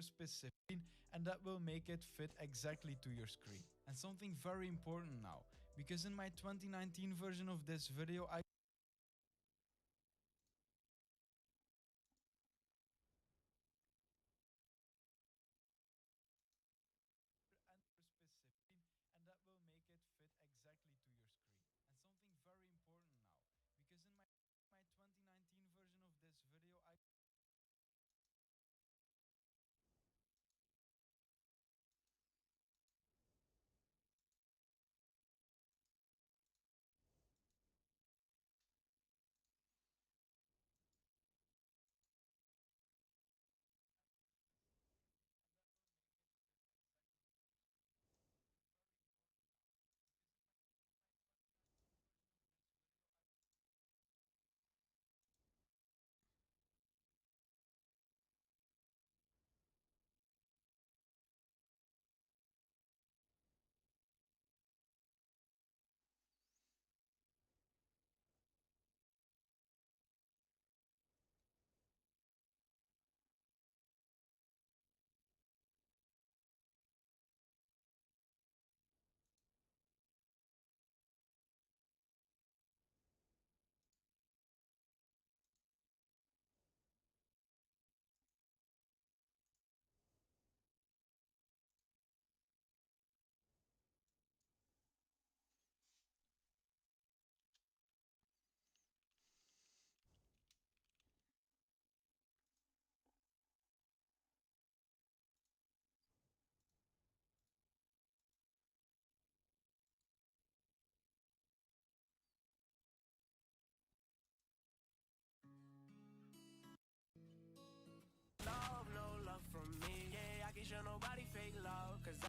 specific and that will make it fit exactly to your screen. And something very important now, because in my 2019 version of this video I specific and that will make it fit exactly to your screen. And something very important now, because in my 2019 version of this video I love, no love from me. Yeah, I can show nobody fake love, cause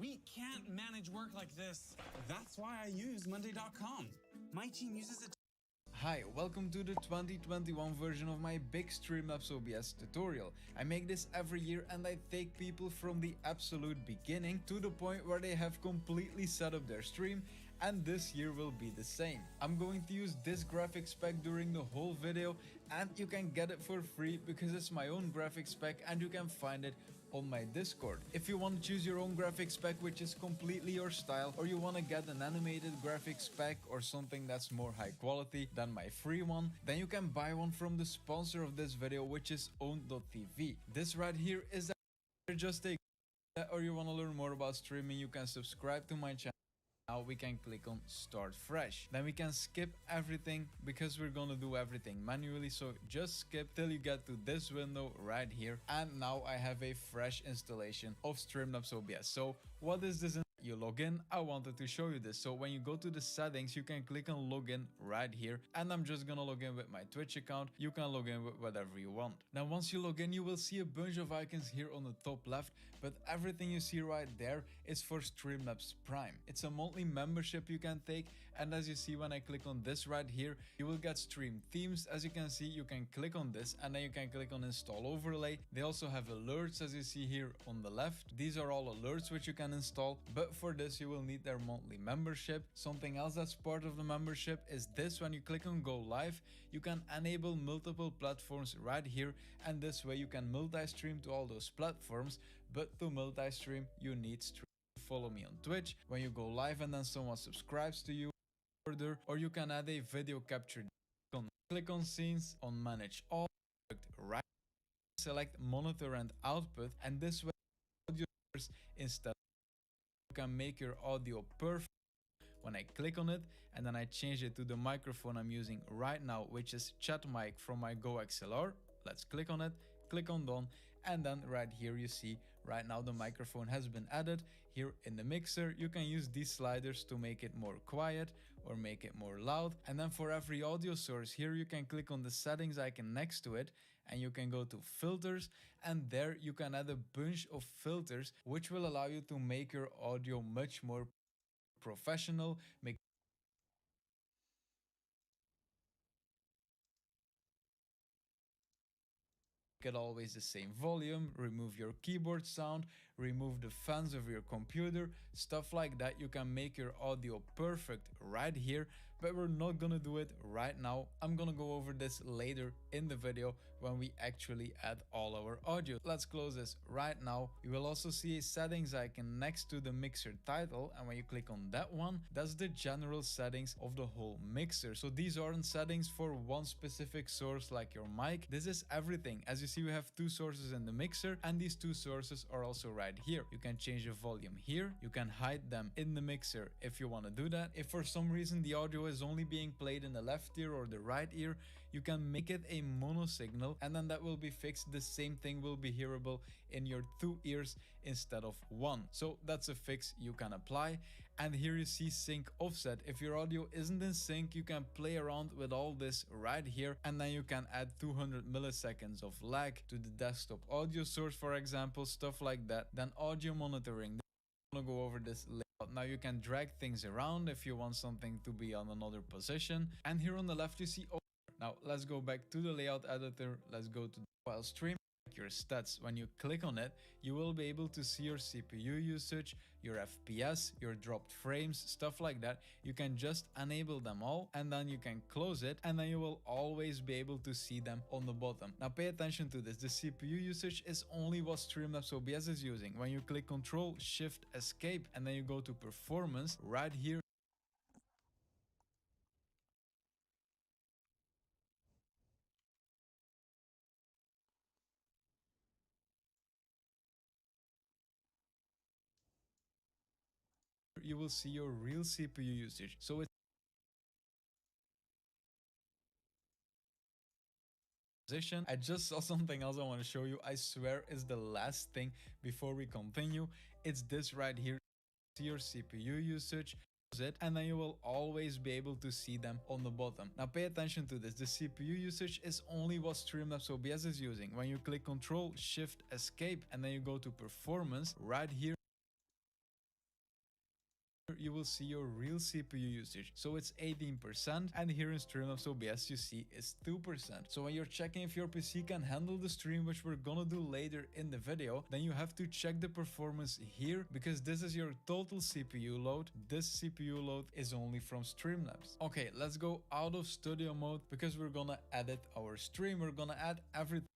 We can't manage work like this. That's why I use Monday.com. My team uses it. Hi, welcome to the 2021 version of my big Streamlabs OBS tutorial. I make this every year and I take people from the absolute beginning to the point where they have completely set up their stream, and this year will be the same. I'm going to use this graphic spec during the whole video, and you can get it for free because it's my own graphic spec and you can find it on my Discord. If you want to choose your own graphic spec which is completely your style, or you want to get an animated graphic spec or something that's more high quality than my free one, then you can buy one from the sponsor of this video, which is own.tv. This right here is just a or you want to learn more about streaming, you can subscribe to my channel. Now we can click on start fresh. Then we can skip everything because we're gonna do everything manually. So just skip till you get to this window right here. And now I have a fresh installation of Streamlabs OBS. So what is this you log in, I wanted to show you this. So when you go to the settings, you can click on login right here, and I'm just gonna log in with my Twitch account. You can log in with whatever you want. Now once you log in, you will see a bunch of icons here on the top left, but everything you see right there is for Streamlabs Prime. It's a monthly membership you can take, and as you see when I click on this right here, you will get stream themes. As you can see, you can click on this and then you can click on install overlay. They also have alerts, as you see here on the left. These are all alerts which you can install, but for this you will need their monthly membership. Something else that's part of the membership is this. When you click on go live, you can enable multiple platforms right here, and this way you can multi-stream to all those platforms. But to multi-stream, you need stream. Follow me on Twitch when you go live and then someone subscribes to you, or you can add a video capture. Click on scenes, on manage all, right, select monitor and output, and this way audio instead you can make your audio perfect. When I click on it and then I change it to the microphone I'm using right now, which is chat mic from my Go XLR. Let's click on it, click on done, and then right here you see right now the microphone has been added. Here in the mixer you can use these sliders to make it more quiet or make it more loud. And then for every audio source here you can click on the settings icon next to it, and you can go to filters, and there you can add a bunch of filters which will allow you to make your audio much more professional, make it always the same volume, remove your keyboard sound, remove the fans of your computer, stuff like that. You can make your audio perfect right here, but we're not gonna do it right now. I'm gonna go over this later in the video when we actually add all our audio. Let's close this right now. You will also see a settings icon next to the mixer title, and when you click on that one, that's the general settings of the whole mixer. So these aren't settings for one specific source like your mic. This is everything. As you see, we have two sources in the mixer, and these two sources are also right here. You can change the volume here, you can hide them in the mixer if you want to do that. If for some reason the audio is only being played in the left ear or the right ear, you can make it a mono signal, and then that will be fixed. The same thing will be hearable in your two ears instead of one. So that's a fix you can apply. And here you see sync offset. If your audio isn't in sync, you can play around with all this right here, and then you can add 200 milliseconds of lag to the desktop audio source, for example, stuff like that. Then audio monitoring. I'm gonna go over this later. Now you can drag things around if you want something to be on another position. And here on the left you see. Now let's go back to the layout editor. Let's go to the file stream. Your stats. When you click on it, you will be able to see your CPU usage, your FPS, your dropped frames, stuff like that. You can just enable them all, and then you can close it, and then you will always be able to see them on the bottom. Now pay attention to this. The CPU usage is only what Streamlabs OBS is using. When you click Control Shift Escape and then you go to Performance, right here you will see your real CPU usage. So it's position. I just saw something else I want to show you. I swear is the last thing before we continue. It's this right here. See your CPU usage, and then you will always be able to see them on the bottom. Now pay attention to this. The CPU usage is only what Streamlabs OBS is using. When you click Control Shift Escape and then you go to Performance, right here you will see your real CPU usage. So it's 18%, and here in Streamlabs OBS you see is 2%. So when you're checking if your PC can handle the stream, which we're gonna do later in the video, then you have to check the performance here, because this is your total CPU load. This CPU load is only from Streamlabs. Okay, let's go out of studio mode because we're gonna edit our stream. We're gonna add everything.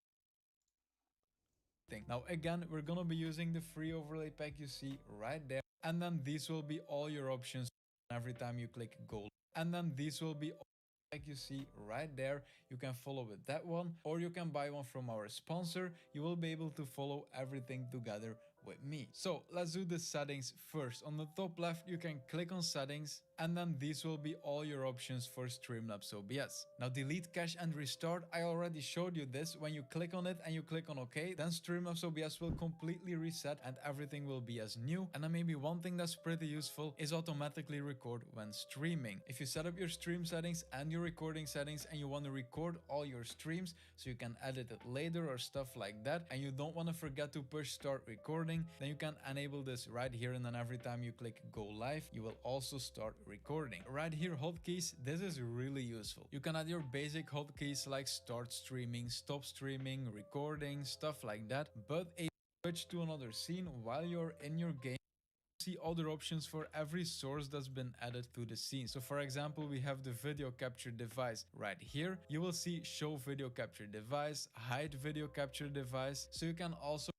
Now again, we're gonna be using the free overlay pack you see right there. And then these will be all your options every time you click gold. And then these will be all like you see right there. You can follow with that one, or you can buy one from our sponsor. You will be able to follow everything together with me. So let's do the settings first. On the top left, you can click on settings. and then these will be all your options for Streamlabs OBS. Now delete cache and restart, I already showed you this. When you click on it and you click on OK, then Streamlabs OBS will completely reset and everything will be as new. And then maybe one thing that's pretty useful is automatically record when streaming. If you set up your stream settings and your recording settings and you want to record all your streams so you can edit it later or stuff like that, and you don't want to forget to push start recording, then you can enable this right here, and then every time you click go live, you will also start recording. Right here, hotkeys, this is really useful. You can add your basic hotkeys like start streaming, stop streaming, recording, stuff like that, but a switch to another scene while you're in your game, see other options for every source that's been added to the scene. So for example, we have the video capture device right here. You will see show video capture device, hide video capture device. So you can also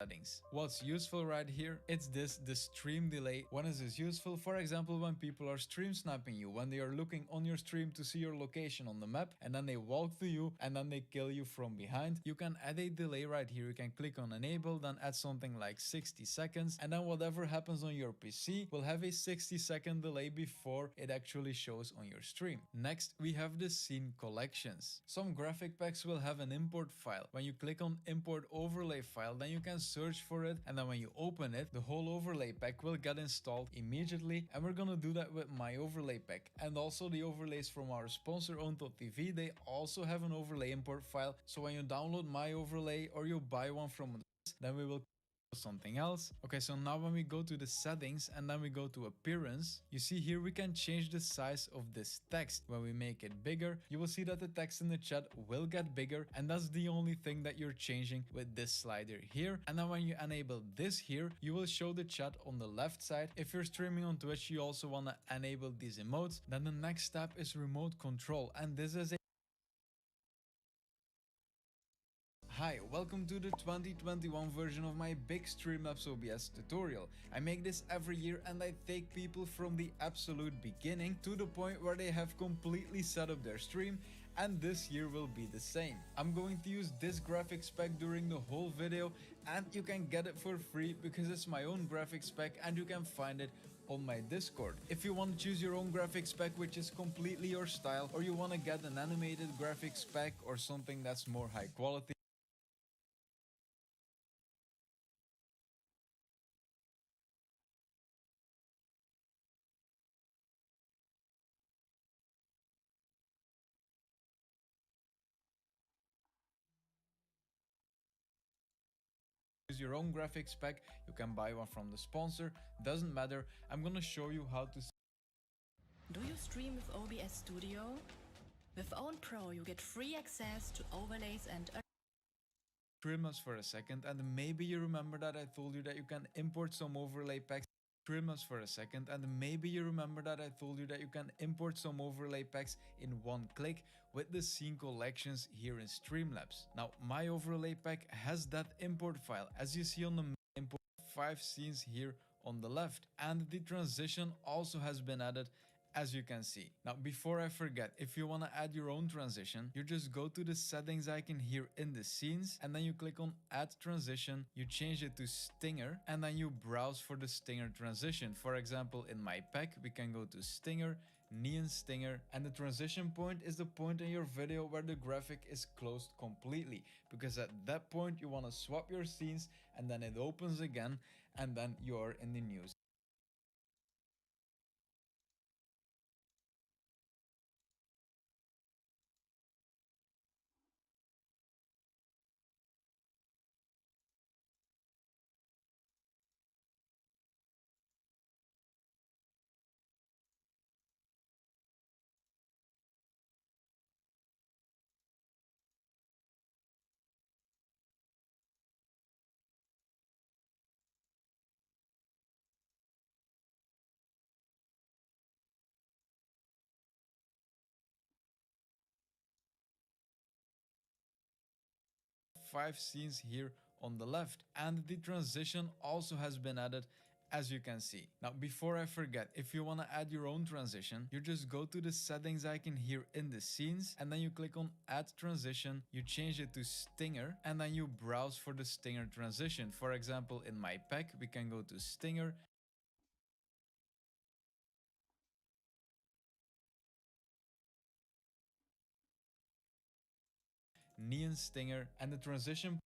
settings. What's useful right here, it's the stream delay. When is this useful? For example, when people are stream snapping you, when they are looking on your stream to see your location on the map, and then they walk to you and then they kill you from behind, you can add a delay right here. You can click on enable, then add something like 60 seconds, and then whatever happens on your PC will have a 60-second delay before it actually shows on your stream. Next, we have the scene collections. Some graphic packs will have an import file. When you click on import overlay file, then you can search for it, and then when you open it, the whole overlay pack will get installed immediately, and we're gonna do that with my overlay pack. And also the overlays from our sponsor Untitled TV, they also have an overlay import file, so when you download my overlay or you buy one from us, then we will something else. Okay, so now when we go to the settings and then we go to appearance, you see here we can change the size of this text. When we make it bigger, you will see that the text in the chat will get bigger, and that's the only thing that you're changing with this slider here. And then when you enable this here, you will show the chat on the left side. If you're streaming on Twitch, you also want to enable these emotes. Then the next step is remote control, and this is a Hi, welcome to the 2021 version of my big Streamlabs OBS tutorial. I make this every year and I take people from the absolute beginning to the point where they have completely set up their stream, and this year will be the same. I'm going to use this graphics pack during the whole video, and you can get it for free because it's my own graphics pack and you can find it on my Discord. If you want to choose your own graphics pack which is completely your style, or you want to get an animated graphics pack or something that's more high quality, 'Use your own graphics pack, you can buy one from the sponsor, doesn't matter. I'm gonna show you how to Do you stream with OBS Studio? With Own Pro, you get free access to overlays and stream us for a second, and maybe you remember that I told you that you can import some overlay packs. Stream us for a second, and maybe you remember that I told you that you can import some overlay packs in one click with the scene collections here in Streamlabs. Now, my overlay pack has that import file, as you see on the import 5 scenes here on the left, and the transition also has been added, as you can see. Now, before I forget, if you want to add your own transition, you just go to the settings icon here in the scenes, and then you click on add transition, you change it to stinger, and then you browse for the stinger transition. For example, in my pack, we can go to stinger, neon stinger, and the transition point is the point in your video where the graphic is closed completely, because at that point you want to swap your scenes and then it opens again, and then you are in the news. 5 scenes here on the left, and the transition also has been added, as you can see. Now, before I forget, if you want to add your own transition, you just go to the settings icon here in the scenes, and then you click on add transition, you change it to stinger, and then you browse for the stinger transition. For example, in my pack, we can go to stinger, neon stinger, and the transition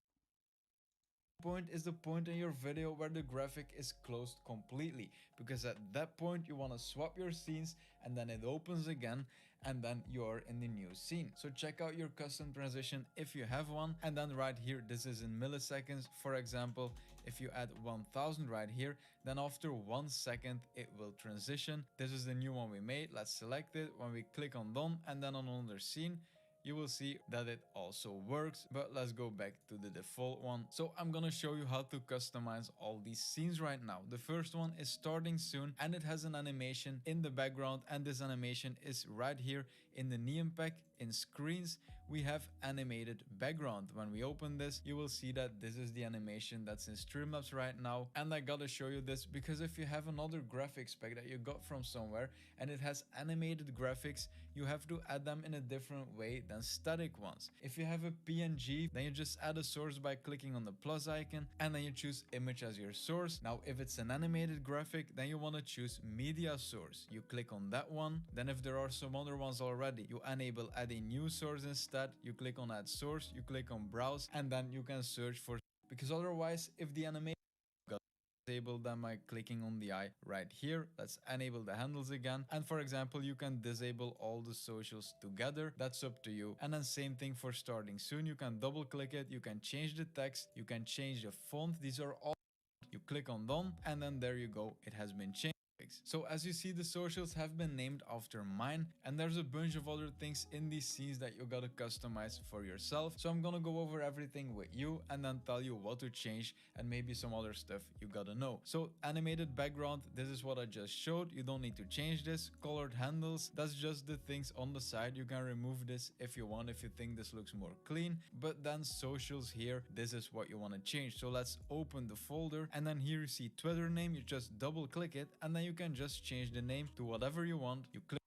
point is the point in your video where the graphic is closed completely, because at that point you want to swap your scenes and then it opens again and then you're in the new scene. So check out your custom transition if you have one, and then right here this is in milliseconds. For example, if you add 1000 right here, then after 1 second it will transition. This is the new one we made. Let's select it. When we click on done and then on another scene, you will see that it also works. But let's go back to the default one. So I'm gonna show you how to customize all these scenes right now. The first one is starting soon and it has an animation in the background, and this animation is right here in the neon pack. In screens we have animated background. When we open this, you will see that this is the animation that's in Streamlabs right now. And I gotta show you this because if you have another graphics pack that you got from somewhere and it has animated graphics, you have to add them in a different way than static ones. If you have a PNG, then you just add a source by clicking on the plus icon and then you choose image as your source. Now if it's an animated graphic, then you want to choose media source. You click on that one. Then if there are some other ones already, you enable add a new source instead. You click on add source, you click on browse, and then you can search for, because otherwise if the animation disable them by clicking on the eye right here. Let's enable the handles again, and for example you can disable all the socials together. That's up to you. And then same thing for starting soon. You can double click it, you can change the text, you can change the font. These are all, you click on done and then there you go, it has been changed. So as you see, the socials have been named after mine, and there's a bunch of other things in these scenes that you gotta customize for yourself. So I'm gonna go over everything with you and then tell you what to change and maybe some other stuff you gotta know. So animated background, this is what I just showed. You don't need to change this. Colored handles, that's just the things on the side. You can remove this if you want, if you think this looks more clean. But then socials here, this is what you want to change. So let's open the folder, and then here you see Twitter name. You just double click it and then you can just change the name to whatever you want. You click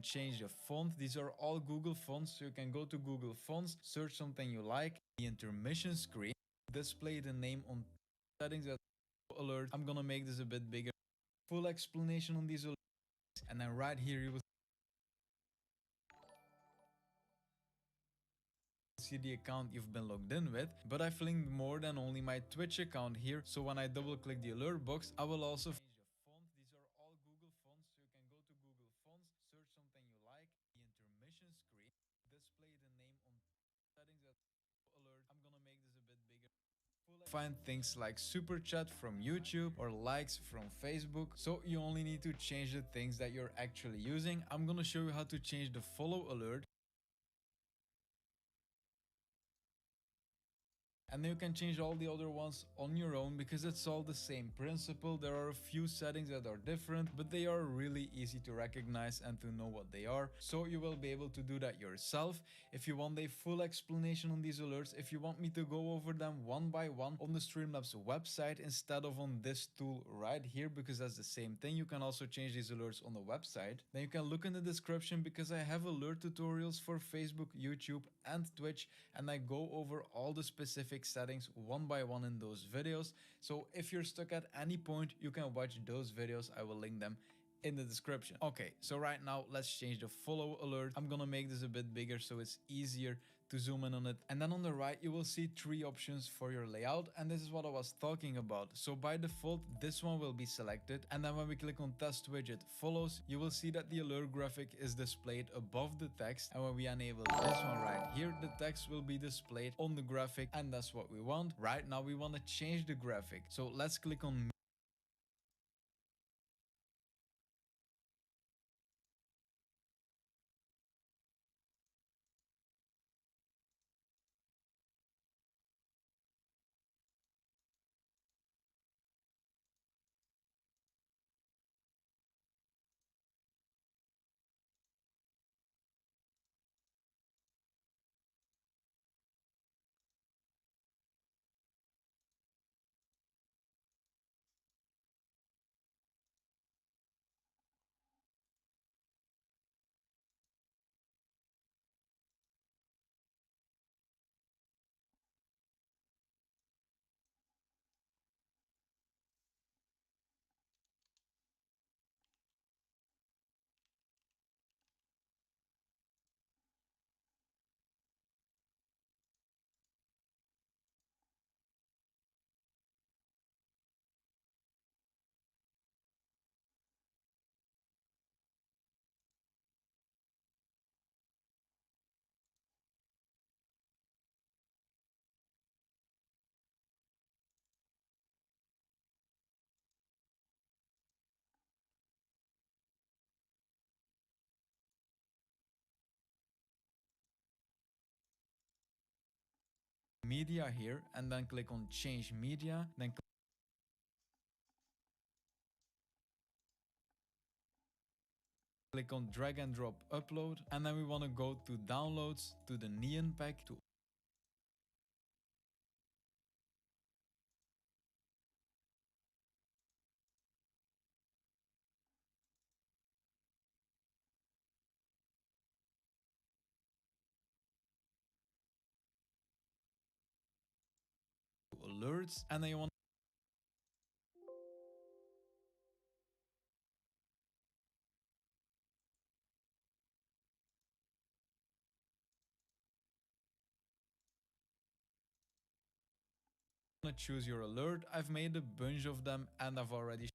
change the font. These are all Google fonts, so you can go to Google Fonts, search something you like. The intermission screen, display the name on settings that alert. I'm gonna make this a bit bigger. Full explanation on these alerts, and then right here you will see the account you've been logged in with, but I've linked more than only my Twitch account here, so when I double click the alert box, I will also change the font. These are all Google fonts, so you can go to Google Fonts, search something you like. The intermission screen, display the name on settings that alert. I'm gonna make this a bit bigger. Find things like super chat from YouTube or likes from Facebook, so you only need to change the things that you're actually using. I'm gonna show you how to change the follow alert, and then you can change all the other ones on your own because it's all the same principle. There are a few settings that are different, but they are really easy to recognize and to know what they are, so you will be able to do that yourself. If you want a full explanation on these alerts, if you want me to go over them one by one on the Streamlabs website instead of on this tool right here, because that's the same thing, you can also change these alerts on the website, then you can look in the description because I have alert tutorials for Facebook, YouTube and Twitch, and I go over all the specific settings one by one in those videos. So if you're stuck at any point, you can watch those videos. I will link them in the description. Okay, so right now let's change the follow alert. I'm gonna make this a bit bigger so it's easier to zoom in on it. And then on the right, you will see 3 options for your layout. And this is what I was talking about. So by default, this one will be selected. And then when we click on test widget follows, you will see that the alert graphic is displayed above the text. And when we enable this one right here, the text will be displayed on the graphic. And that's what we want. Right now, we want to change the graphic. So let's click on media here and then click on change media, then click on drag and drop upload, and then we want to go to downloads, to the neon pack, to alerts, and then you want to choose your alert. I've made a bunch of them and I've already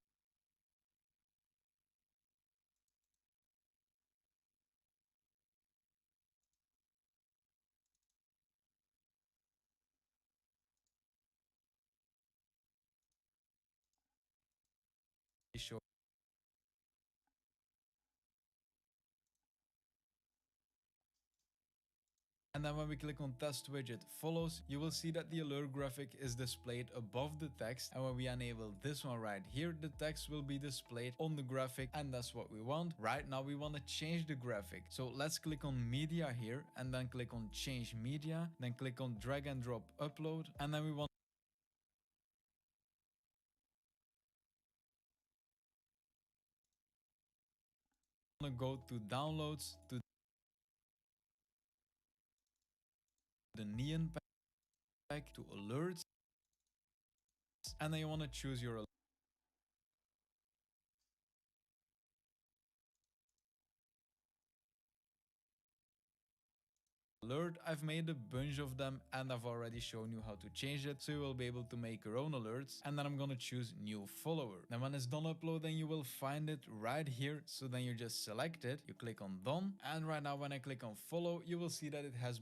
shown. And then when we click on test widget follows, you will see that the alert graphic is displayed above the text. And when we enable this one right here, the text will be displayed on the graphic, and that's what we want. Right now we want to change the graphic. So let's click on media here and then click on change media, then click on drag and drop upload, and then we want go to downloads, to the neon pack, to alerts, and then you want to choose your alert. I've made a bunch of them and I've already shown you how to change it, so you will be able to make your own alerts. And then I'm gonna choose new follower. Then when it's done uploading, you will find it right here. So then you just select it, you click on done, and right now when I click on follow, you will see that it has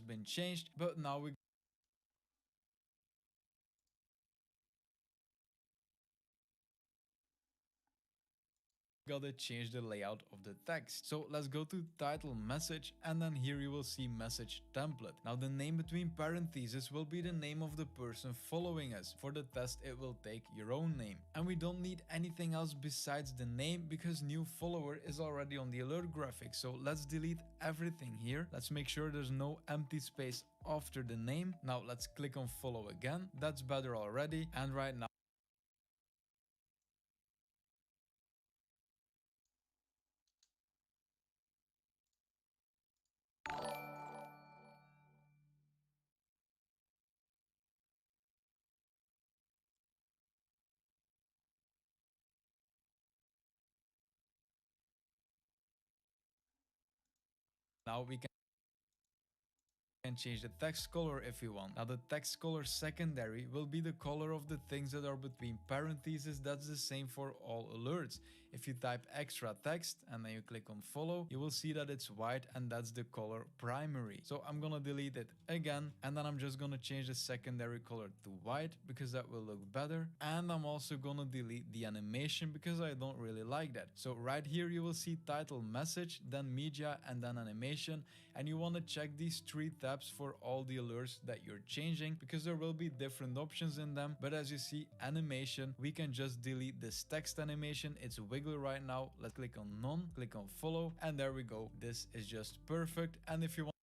been changed, but now we gotta change the layout of the text. So let's go to title message, and then here you will see message template. Now the name between parentheses will be the name of the person following us. For the test it will take your own name. And we don't need anything else besides the name because new follower is already on the alert graphic. So let's delete everything here. Let's make sure there's no empty space after the name. Now let's click on follow again. That's better already. And right now we can change the text color if you want. Now the text color secondary will be the color of the things that are between parentheses. That's the same for all alerts. If you type extra text and then you click on follow, you will see that it's white and that's the color primary. So I'm gonna delete it again, and then I'm just gonna change the secondary color to white because that will look better. And I'm also gonna delete the animation because I don't really like that. So right here you will see title message, then media, and then animation. And you want to check these 3 tabs for all the alerts that you're changing because there will be different options in them. But as you see, animation, we can just delete this text animation. It's wiggle right now. Let's click on none, click on follow, and there we go. This is just perfect. And if you want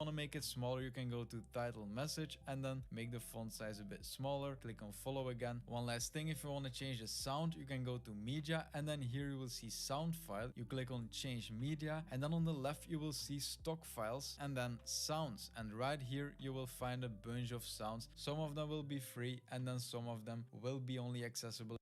to make it smaller, you can go to title message and then make the font size a bit smaller. Click on follow again. One last thing, if you want to change the sound, you can go to media, and then here you will see sound file. You click on change media, and then on the left you will see stock files and then sounds. And right here you will find a bunch of sounds. Some of them will be free and then some of them will be only accessible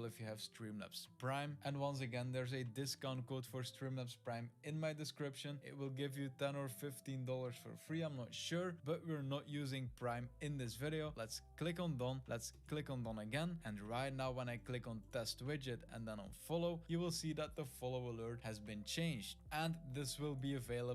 if you have Streamlabs Prime. And once again, there's a discount code for Streamlabs Prime in my description. It will give you $10 or $15 for free, I'm not sure, but we're not using Prime in this video. Let's click on done. Let's click on done again. And right now, when I click on test widget and then on follow, you will see that the follow alert has been changed, and this will be available